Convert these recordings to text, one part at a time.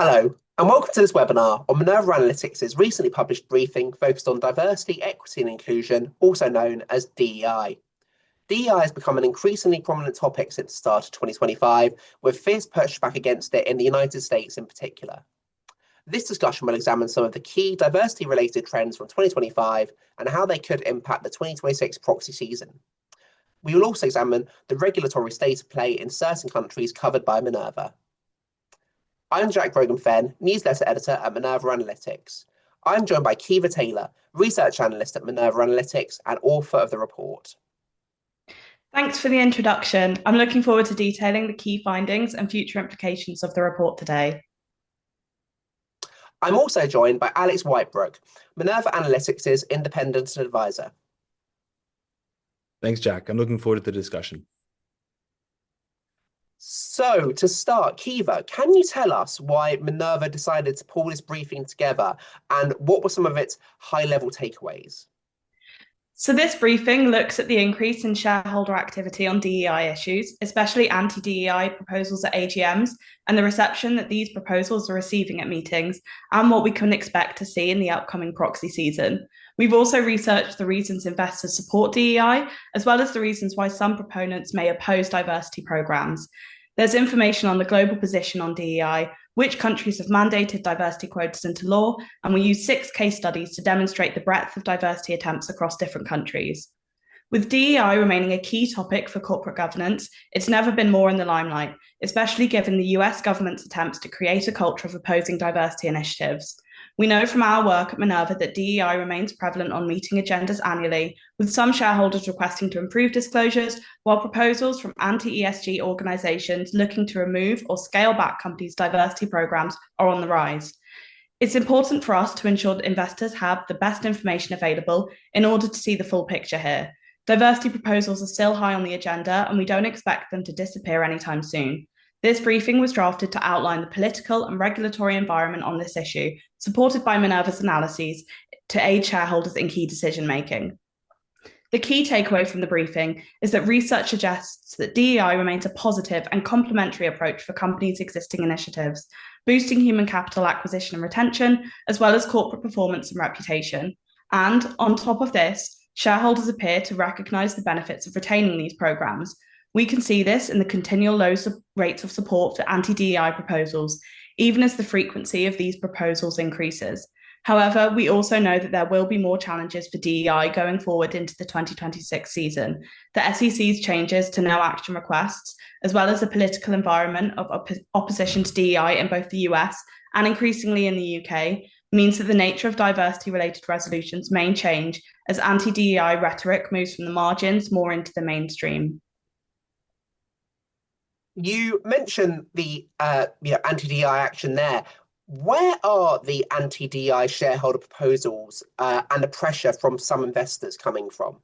Hello, and welcome to this webinar on Minerva Analytics' recently published briefing focused on diversity, equity and inclusion, also known as DEI. DEI has become an increasingly prominent topic since the start of 2025, with fierce pushback against it in the United States in particular. This discussion will examine some of the key diversity-related trends from 2025 and how they could impact the 2026 proxy season. We will also examine the regulatory state of play in certain countries covered by Minerva. I'm Grogan-Fenn, newsletter editor at Minerva Analytics. I'm joined by Caoimhe Taylor, research analyst at Minerva Analytics and author of the report. Thanks for the introduction. I'm looking forward to detailing the key findings and future implications of the report today. I'm also joined by Alex Whitebrook, Minerva Analytics' independent advisor. Thanks, Jack. I'm looking forward to the discussion. So, to start, Caoimhe, can you tell us why Minerva decided to pull this briefing together and what were some of its high-level takeaways? So this briefing looks at the increase in shareholder activity on DEI issues, especially anti-DEI proposals at AGMs, and the reception that these proposals are receiving at meetings, and what we can expect to see in the upcoming proxy season. We've also researched the reasons investors support DEI, as well as the reasons why some proponents may oppose diversity programs. There's information on the global position on DEI, which countries have mandated diversity quotas into law, and we use 6 case studies to demonstrate the breadth of diversity attempts across different countries. With DEI remaining a key topic for corporate governance, it's never been more in the limelight, especially given the US government's attempts to create a culture of opposing diversity initiatives. We know from our work at Minerva that DEI remains prevalent on meeting agendas annually, with some shareholders requesting to improve disclosures, while proposals from anti-ESG organisations looking to remove or scale back companies' diversity programmes are on the rise. It's important for us to ensure that investors have the best information available in order to see the full picture here. Diversity proposals are still high on the agenda, and we don't expect them to disappear anytime soon. This briefing was drafted to outline the political and regulatory environment on this issue, supported by Minerva's analyses to aid shareholders in key decision-making. The key takeaway from the briefing is that research suggests that DEI remains a positive and complementary approach for companies' existing initiatives, boosting human capital acquisition and retention, as well as corporate performance and reputation. And on top of this, shareholders appear to recognise the benefits of retaining these programmes. We can see this in the continual low rates of support for anti-DEI proposals, even as the frequency of these proposals increases. However, we also know that there will be more challenges for DEI going forward into the 2026 season. The SEC's changes to no action requests, as well as the political environment of opposition to DEI in both the US and increasingly in the UK, means that the nature of diversity-related resolutions may change as anti-DEI rhetoric moves from the margins more into the mainstream. You mentioned the anti-DEI action there. Where are the anti-DEI shareholder proposals and the pressure from some investors coming from?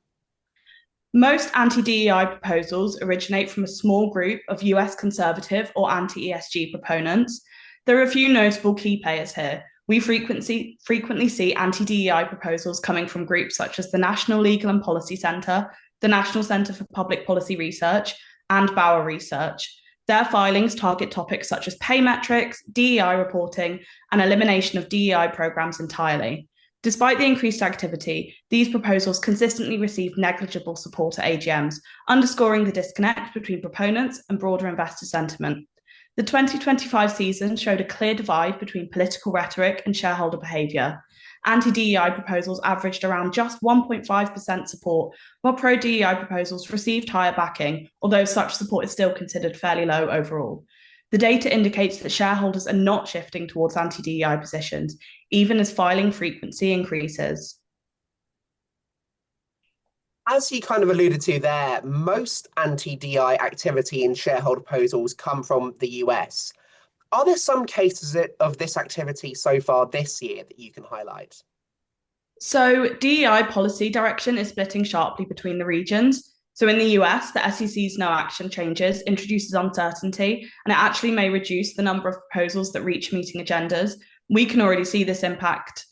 Most anti-DEI proposals originate from a small group of US conservative or anti-ESG proponents. There are a few notable key players here. We frequently see anti-DEI proposals coming from groups such as the National Legal and Policy Centre, the National Centre for Public Policy Research, and Bauer Research. Their filings target topics such as pay metrics, DEI reporting, and elimination of DEI programs entirely. Despite the increased activity, these proposals consistently receive negligible support at AGMs, underscoring the disconnect between proponents and broader investor sentiment. The 2025 season showed a clear divide between political rhetoric and shareholder behaviour. Anti-DEI proposals averaged around just 1.5% support, while pro-DEI proposals received higher backing, although such support is still considered fairly low overall. The data indicates that shareholders are not shifting towards anti-DEI positions, even as filing frequency increases. As you kind of alluded to there, most anti-DEI activity in shareholder proposals come from the US. Are there some cases of this activity so far this year that you can highlight? So DEI policy direction is splitting sharply between the regions. So in the US, the SEC's no action changes introduces uncertainty, and it actually may reduce the number of proposals that reach meeting agendas. We can already see this impact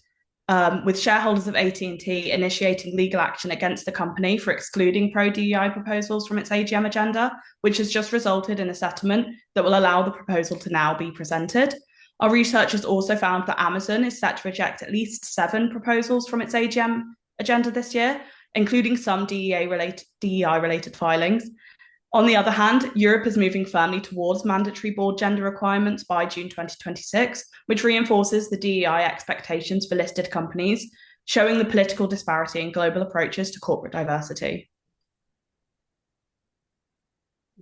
with shareholders of AT&T initiating legal action against the company for excluding pro-DEI proposals from its AGM agenda, which has just resulted in a settlement that will allow the proposal to now be presented. Our researchers also found that Amazon is set to reject at least 7 proposals from its AGM agenda this year, including some DEI-related filings. On the other hand, Europe is moving firmly towards mandatory board gender requirements by June 2026, which reinforces the DEI expectations for listed companies, showing the political disparity in global approaches to corporate diversity.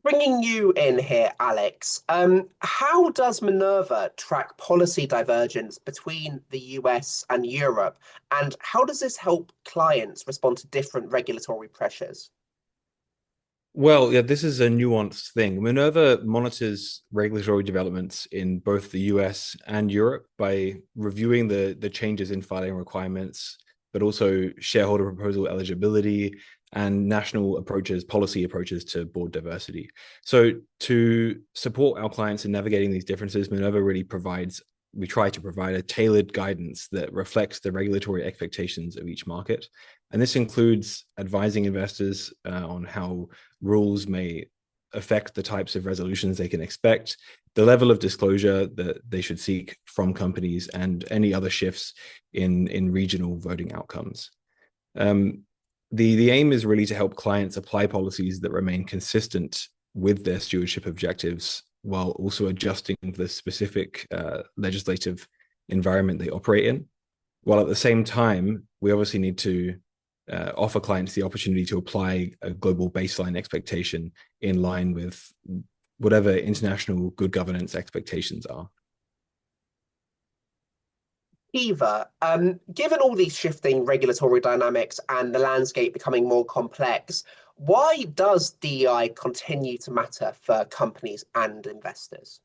Bringing you in here, Alex, how does Minerva track policy divergence between the US and Europe, and how does this help clients respond to different regulatory pressures? Well, yeah, this is a nuanced thing. Minerva monitors regulatory developments in both the US and Europe by reviewing the changes in filing requirements, but also shareholder proposal eligibility and national approaches, policy approaches to board diversity. So to support our clients in navigating these differences, Minerva really we try to provide a tailored guidance that reflects the regulatory expectations of each market. And this includes advising investors on how rules may affect the types of resolutions they can expect, the level of disclosure that they should seek from companies, and any other shifts in regional voting outcomes. The aim is really to help clients apply policies that remain consistent with their stewardship objectives while also adjusting the specific legislative environment they operate in. While at the same time, we obviously need to offer clients the opportunity to apply a global baseline expectation in line with whatever international good governance expectations are. Eva, given all these shifting regulatory dynamics and the landscape becoming more complex, why does DEI continue to matter for companies and investors?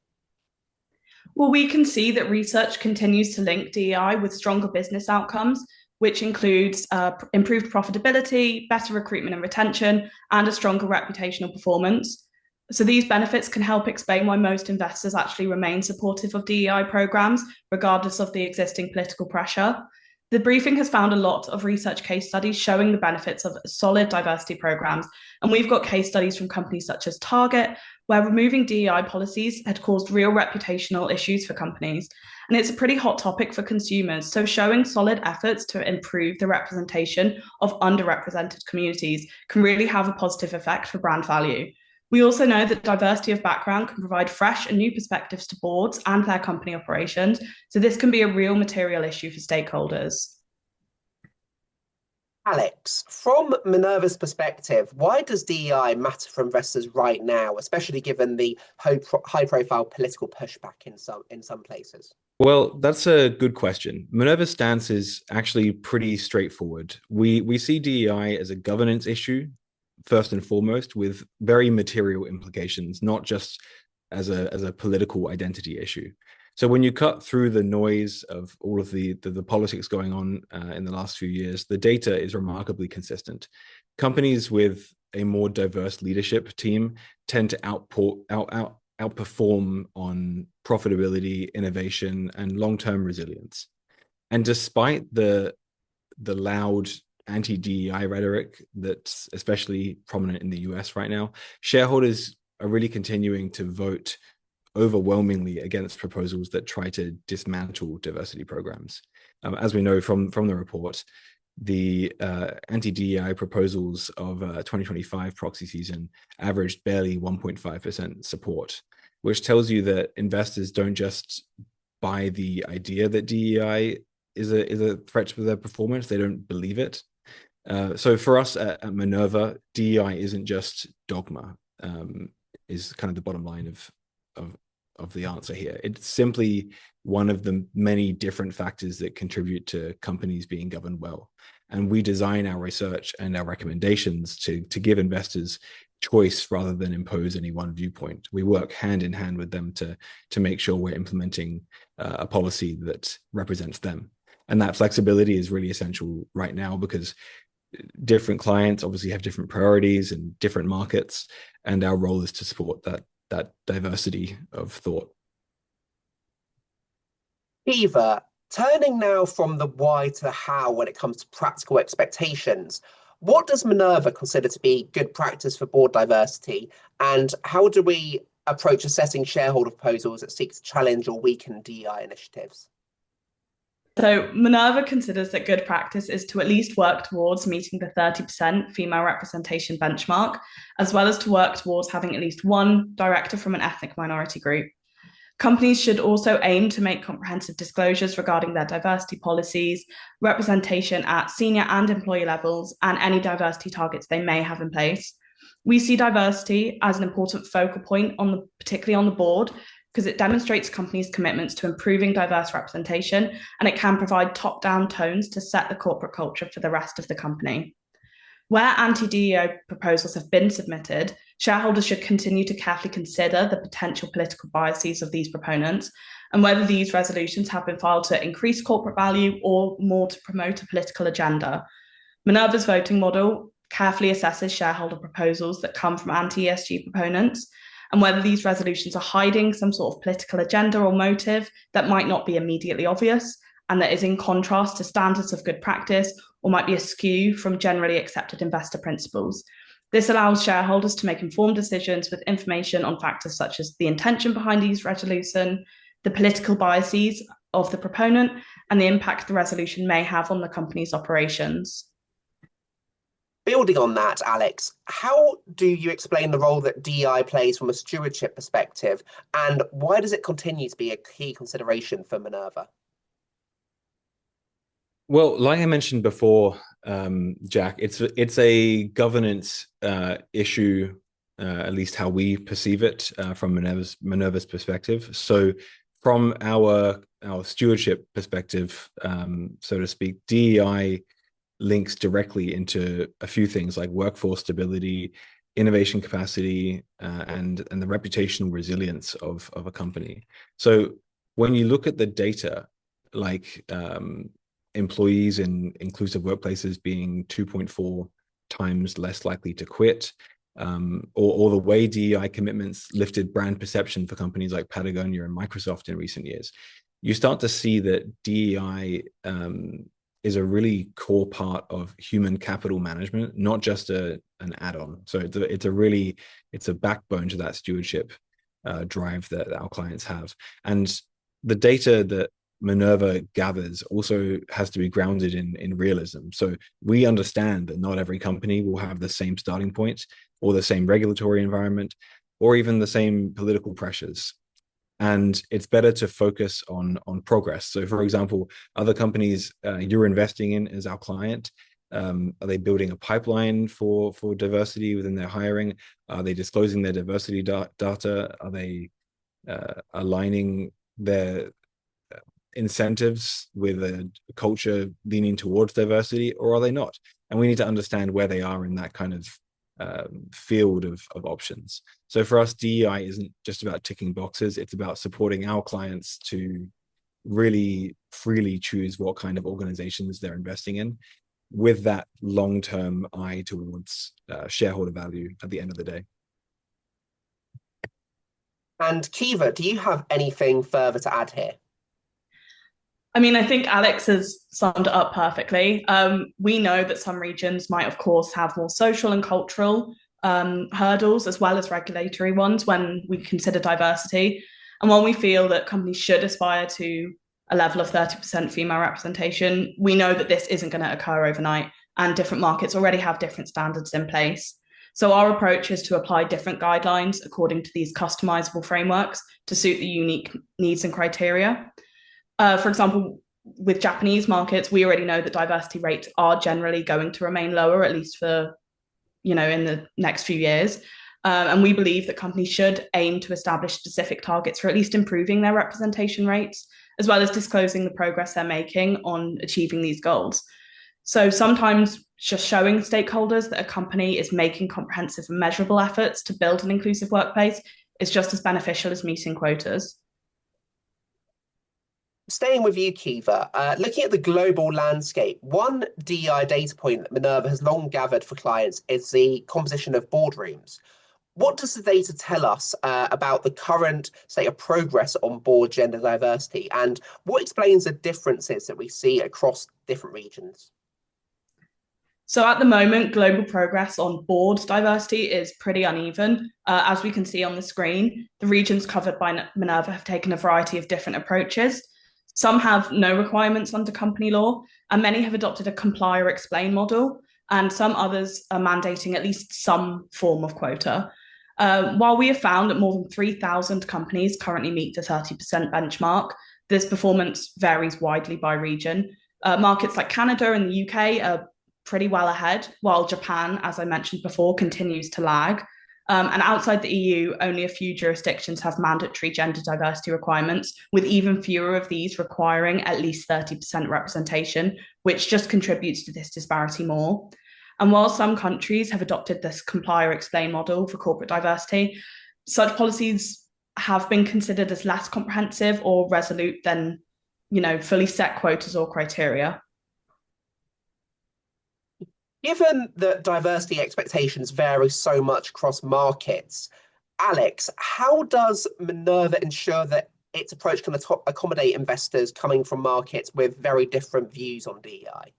Well, we can see that research continues to link DEI with stronger business outcomes, which includes improved profitability, better recruitment and retention, and a stronger reputational performance. So these benefits can help explain why most investors actually remain supportive of DEI programs, regardless of the existing political pressure. The briefing has found a lot of research case studies showing the benefits of solid diversity programs. And we've got case studies from companies such as Target, where removing DEI policies had caused real reputational issues for companies. And it's a pretty hot topic for consumers. So showing solid efforts to improve the representation of underrepresented communities can really have a positive effect for brand value. We also know that diversity of background can provide fresh and new perspectives to boards and their company operations. So this can be a real material issue for stakeholders. Alex, from Minerva's perspective, why does DEI matter for investors right now, especially given the high-profile political pushback in some places? Well, that's a good question. Minerva's stance is actually pretty straightforward. We see DEI as a governance issue, first and foremost, with very material implications, not just as a political identity issue. So when you cut through the noise of all of the politics going on in the last few years, the data is remarkably consistent. Companies with a more diverse leadership team tend to outperform on profitability, innovation, and long-term resilience. And despite the loud anti-DEI rhetoric that's especially prominent in the US right now, shareholders are really continuing to vote overwhelmingly against proposals that try to dismantle diversity programs. As we know from the report, the anti-DEI proposals of 2025 proxy season averaged barely 1.5% support, which tells you that investors don't just buy the idea that DEI is a threat to their performance, they don't believe it. So for us at Minerva, DEI isn't just dogma, is kind of the bottom line of the answer here. It's simply one of the many different factors that contribute to companies being governed well. And we design our research and our recommendations to give investors choice rather than impose any one viewpoint. We work hand in hand with them to make sure we're implementing a policy that represents them. And that flexibility is really essential right now because different clients obviously have different priorities and different markets, and our role is to support that diversity of thought. Eva, turning now from the why to the how when it comes to practical expectations, what does Minerva consider to be good practice for board diversity, and how do we approach assessing shareholder proposals that seek to challenge or weaken DEI initiatives? So Minerva considers that good practice is to at least work towards meeting the 30% female representation benchmark, as well as to work towards having at least one director from an ethnic minority group. Companies should also aim to make comprehensive disclosures regarding their diversity policies, representation at senior and employee levels, and any diversity targets they may have in place. We see diversity as an important focal point, particularly on the board, because it demonstrates companies' commitments to improving diverse representation, and it can provide top-down tones to set the corporate culture for the rest of the company. Where anti-DEI proposals have been submitted, shareholders should continue to carefully consider the potential political biases of these proponents and whether these resolutions have been filed to increase corporate value or more to promote a political agenda. Minerva's voting model carefully assesses shareholder proposals that come from anti-ESG proponents and whether these resolutions are hiding some sort of political agenda or motive that might not be immediately obvious and that is in contrast to standards of good practice or might be askew from generally accepted investor principles. This allows shareholders to make informed decisions with information on factors such as the intention behind these resolutions, the political biases of the proponent, and the impact the resolution may have on the company's operations. Building on that, Alex, how do you explain the role that DEI plays from a stewardship perspective, and why does it continue to be a key consideration for Minerva? Well, like I mentioned before, Jack, it's a governance issue, at least how we perceive it from Minerva's perspective. So from our stewardship perspective, so to speak, DEI links directly into a few things like workforce stability, innovation capacity, and the reputational resilience of a company. So when you look at the data, like employees in inclusive workplaces being 2.4 times less likely to quit, or the way DEI commitments lifted brand perception for companies like Patagonia and Microsoft in recent years, you start to see that DEI is a really core part of human capital management, not just an add-on. So it's a backbone to that stewardship drive that our clients have. And the data that Minerva gathers also has to be grounded in realism. So we understand that not every company will have the same starting point or the same regulatory environment or even the same political pressures. And it's better to focus on progress. So for example, other companies you're investing in as our client, are they building a pipeline for diversity within their hiring? Are they disclosing their diversity data? Are they aligning their incentives with a culture leaning towards diversity, or are they not? And we need to understand where they are in that kind of field of options. So for us, DEI isn't just about ticking boxes, it's about supporting our clients to really freely choose what kind of organizations they're investing in with that long-term eye towards shareholder value at the end of the day. And Caoimhe, do you have anything further to add here? I mean, I think Alex has summed it up perfectly. We know that some regions might, of course, have more social and cultural hurdles as well as regulatory ones when we consider diversity. And while we feel that companies should aspire to a level of 30% female representation, we know that this isn't going to occur overnight, and different markets already have different standards in place. So our approach is to apply different guidelines according to these customizable frameworks to suit the unique needs and criteria. For example, with Japanese markets, we already know that diversity rates are generally going to remain lower, at least for, in the next few years. And we believe that companies should aim to establish specific targets for at least improving their representation rates, as well as disclosing the progress they're making on achieving these goals. So sometimes just showing stakeholders that a company is making comprehensive and measurable efforts to build an inclusive workplace is just as beneficial as meeting quotas. Staying with you, Caoimhe, looking at the global landscape, one DEI data point that Minerva has long gathered for clients is the composition of boardrooms. What does the data tell us about the current state of progress on board gender diversity, and what explains the differences that we see across different regions? So at the moment, global progress on board diversity is pretty uneven. As we can see on the screen, the regions covered by Minerva have taken a variety of different approaches. Some have no requirements under company law, and many have adopted a comply or explain model, and some others are mandating at least some form of quota. While we have found that more than 3,000 companies currently meet the 30% benchmark, this performance varies widely by region. Markets like Canada and the UK are pretty well ahead, while Japan, as I mentioned before, continues to lag. And outside the EU, only a few jurisdictions have mandatory gender diversity requirements, with even fewer of these requiring at least 30% representation, which just contributes to this disparity more. And while some countries have adopted this comply or explain model for corporate diversity, such policies have been considered as less comprehensive or resolute than, fully set quotas or criteria. Given that diversity expectations vary so much across markets, Alex, how does Minerva ensure that its approach can accommodate investors coming from markets with very different views on DEI?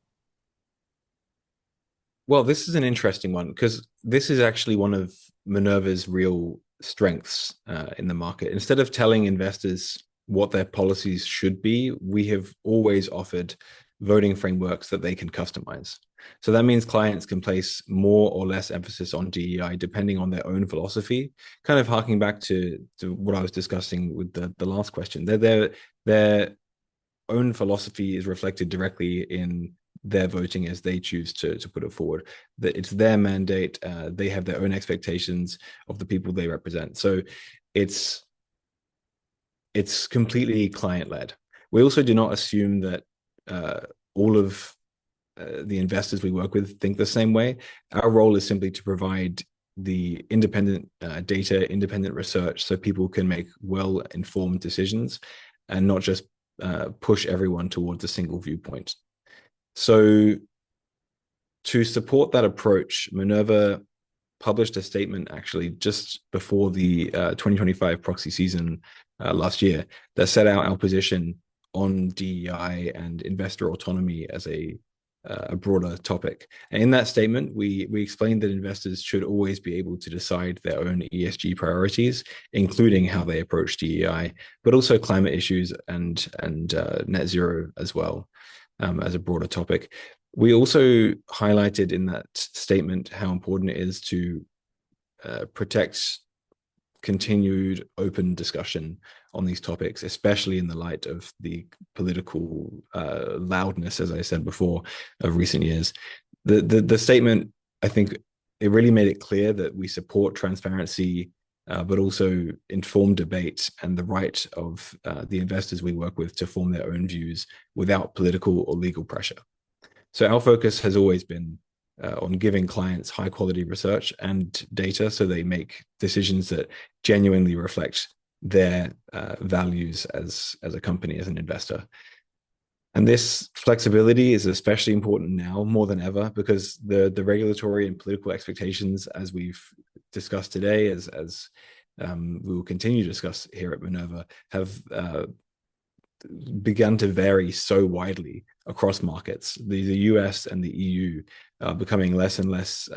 Well, this is an interesting one because this is actually one of Minerva's real strengths in the market. Instead of telling investors what their policies should be, we have always offered voting frameworks that they can customize. So that means clients can place more or less emphasis on DEI depending on their own philosophy, kind of harking back to what I was discussing with the last question. Their own philosophy is reflected directly in their voting as they choose to put it forward. That it's their mandate. They have their own expectations of the people they represent. So it's completely client-led. We also do not assume that all of the investors we work with think the same way. Our role is simply to provide the independent data, independent research, so people can make well-informed decisions and not just push everyone towards a single viewpoint. So to support that approach, Minerva published a statement actually just before the 2025 proxy season last year that set out our position on DEI and investor autonomy as a broader topic. And in that statement, we explained that investors should always be able to decide their own ESG priorities, including how they approach DEI, but also climate issues and net zero as well, as a broader topic. We also highlighted in that statement how important it is to protect continued open discussion on these topics, especially in the light of the political loudness, as I said before, of recent years. The statement, I think, it really made it clear that we support transparency, but also informed debate and the right of the investors we work with to form their own views without political or legal pressure. So our focus has always been on giving clients high quality research and data so they make decisions that genuinely reflect their values as a company, as an investor. And this flexibility is especially important now more than ever because the regulatory and political expectations, as we've discussed today, as we will continue to discuss here at Minerva, have begun to vary so widely across markets. The US and the EU are becoming less and less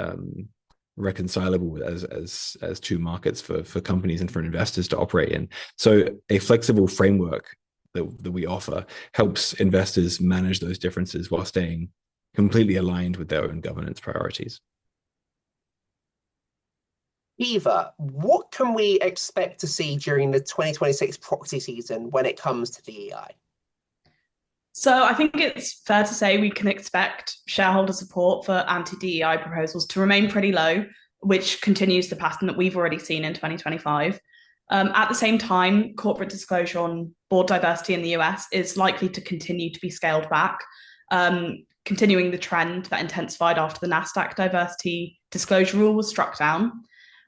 reconcilable as two markets for companies and for investors to operate in. So a flexible framework that we offer helps investors manage those differences while staying completely aligned with their own governance priorities. Eva, what can we expect to see during the 2026 proxy season when it comes to DEI? So I think it's fair to say we can expect shareholder support for anti-DEI proposals to remain pretty low, which continues the pattern that we've already seen in 2025. At the same time, corporate disclosure on board diversity in the US is likely to continue to be scaled back, continuing the trend that intensified after the NASDAQ diversity disclosure rule was struck down.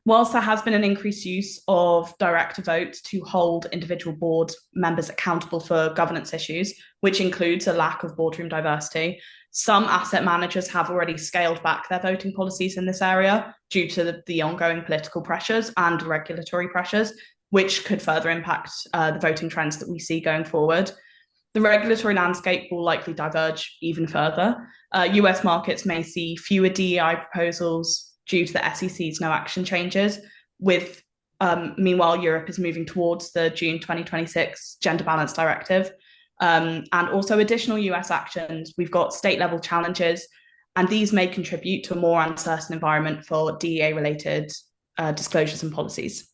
Whilst there has been an increased use of director votes to hold individual board members accountable for governance issues, which includes a lack of boardroom diversity, some asset managers have already scaled back their voting policies in this area due to the ongoing political pressures and regulatory pressures, which could further impact the voting trends that we see going forward. The regulatory landscape will likely diverge even further. US markets may see fewer DEI proposals due to the SEC's no action changes, with meanwhile, Europe is moving towards the June 2026 Gender Balance Directive. And also additional US actions. We've got state level challenges, and these may contribute to a more uncertain environment for DEA related disclosures and policies.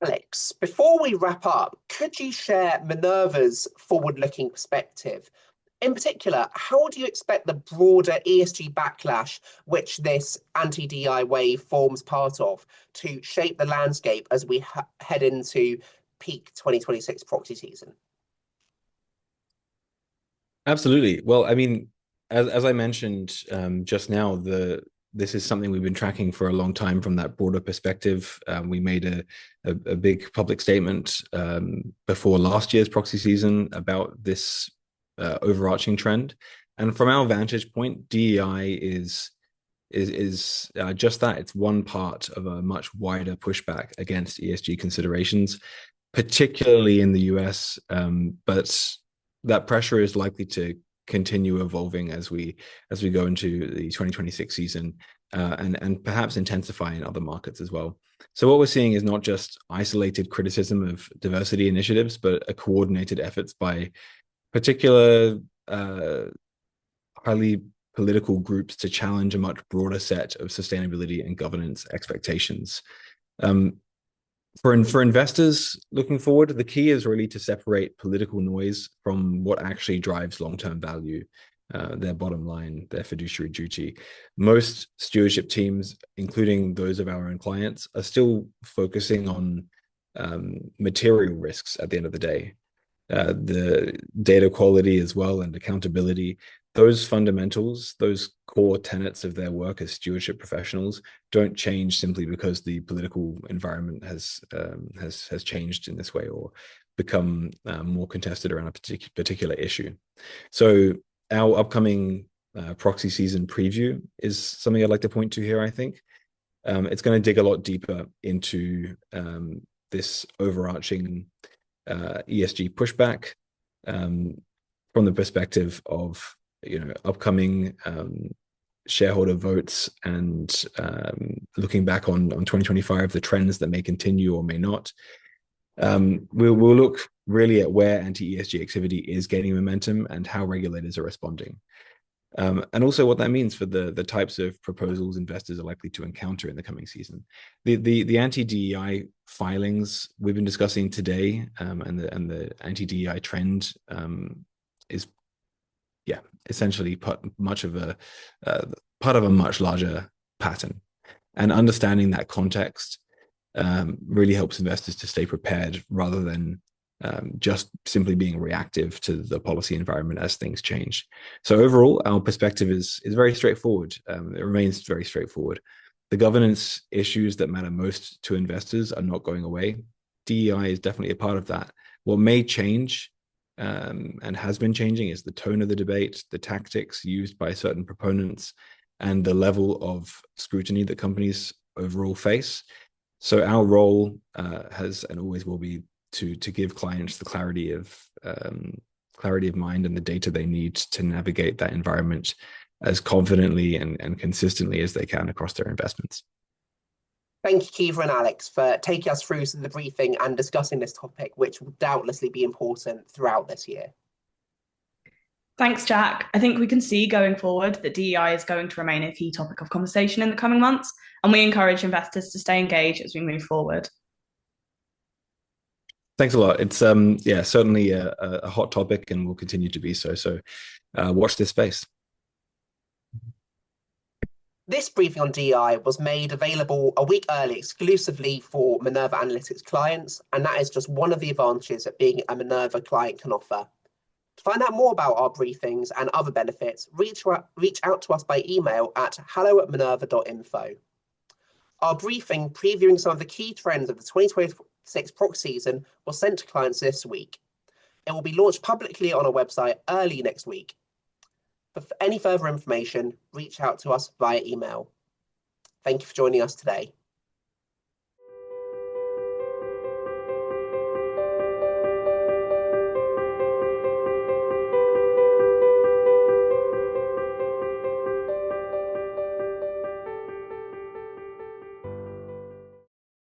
Alex, before we wrap up, could you share Minerva's forward-looking perspective? In particular, how do you expect the broader ESG backlash, which this anti-DEI wave forms part of, to shape the landscape as we head into peak 2026 proxy season? Absolutely. Well, I mean, as I mentioned just now, this is something we've been tracking for a long time from that broader perspective. We made a big public statement before last year's proxy season about this overarching trend. And from our vantage point, DEI is just that. It's one part of a much wider pushback against ESG considerations, particularly in the US. But that pressure is likely to continue evolving as we go into the 2026 season, and perhaps intensify in other markets as well. So what we're seeing is not just isolated criticism of diversity initiatives, but a coordinated efforts by particular highly political groups to challenge a much broader set of sustainability and governance expectations. For investors looking forward, the key is really to separate political noise from what actually drives long-term value, their bottom line, their fiduciary duty. Most stewardship teams, including those of our own clients, are still focusing on material risks at the end of the day. The data quality as well and accountability, those fundamentals, those core tenets of their work as stewardship professionals don't change simply because the political environment has changed in this way or become more contested around a particular issue. So our upcoming proxy season preview is something I'd like to point to here, I think. It's going to dig a lot deeper into this overarching ESG pushback from the perspective of upcoming shareholder votes and looking back on 2025, the trends that may continue or may not. We'll look really at where anti-ESG activity is gaining momentum and how regulators are responding. And also what that means for the types of proposals investors are likely to encounter in the coming season. The anti-DEI filings we've been discussing today, and the anti-DEI trend is essentially part of a much larger pattern. And understanding that context really helps investors to stay prepared rather than just simply being reactive to the policy environment as things change. So overall, our perspective is very straightforward. It remains very straightforward. The governance issues that matter most to investors are not going away. DEI is definitely a part of that. What may change and has been changing is the tone of the debate, the tactics used by certain proponents, and the level of scrutiny that companies overall face. So our role has and always will be to give clients the clarity of mind and the data they need to navigate that environment as confidently and consistently as they can across their investments. Thank you, Caoimhe and Alex, for taking us through the briefing and discussing this topic, which will doubtlessly be important throughout this year. Thanks, Jack. I think we can see going forward that DEI is going to remain a key topic of conversation in the coming months, and we encourage investors to stay engaged as we move forward. Thanks a lot. It's certainly a hot topic and will continue to be so. So watch this space. This briefing on DEI was made available a week early exclusively for Minerva Analytics clients, and that is just one of the advantages that being a Minerva client can offer. To find out more about our briefings and other benefits, reach out to us by email at hello@minerva.info. Our briefing previewing some of the key trends of the 2026 proxy season was sent to clients this week. It will be launched publicly on our website early next week. For any further information, reach out to us via email. Thank you for joining us today.